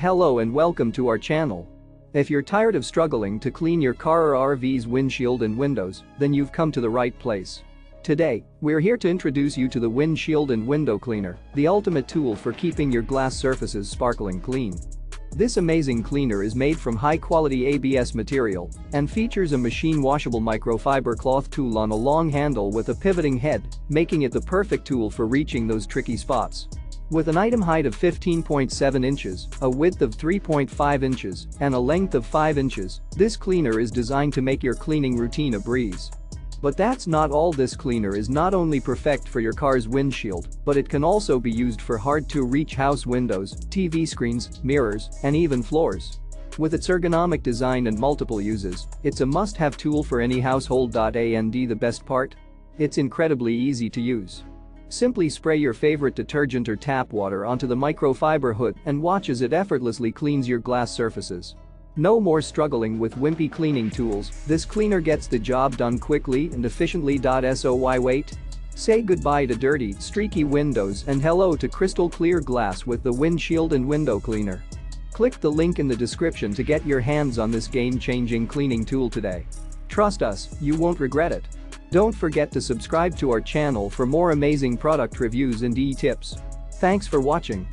Hello and welcome to our channel. If you're tired of struggling to clean your car or RV's windshield and windows, then you've come to the right place. Today, we're here to introduce you to the Windshield and Window Cleaner, the ultimate tool for keeping your glass surfaces sparkling clean. This amazing cleaner is made from high-quality ABS material and features a machine-washable microfiber cloth tool on a long handle with a pivoting head, making it the perfect tool for reaching those tricky spots. With an item height of 15.7 inches, a width of 3.5 inches, and a length of 5 inches, this cleaner is designed to make your cleaning routine a breeze. But that's not all. This cleaner is not only perfect for your car's windshield, but it can also be used for hard-to-reach house windows, TV screens, mirrors, and even floors. With its ergonomic design and multiple uses, it's a must-have tool for any household. And the best part? It's incredibly easy to use. Simply spray your favorite detergent or tap water onto the microfiber hood and watch as it effortlessly cleans your glass surfaces. No more struggling with wimpy cleaning tools. This cleaner gets the job done quickly and efficiently. So why wait? Say goodbye to dirty, streaky windows and hello to crystal clear glass with the Windshield and Window Cleaner. Click the link in the description to get your hands on this game-changing cleaning tool today. Trust us, you won't regret it. Don't forget to subscribe to our channel for more amazing product reviews and e-tips. Thanks for watching.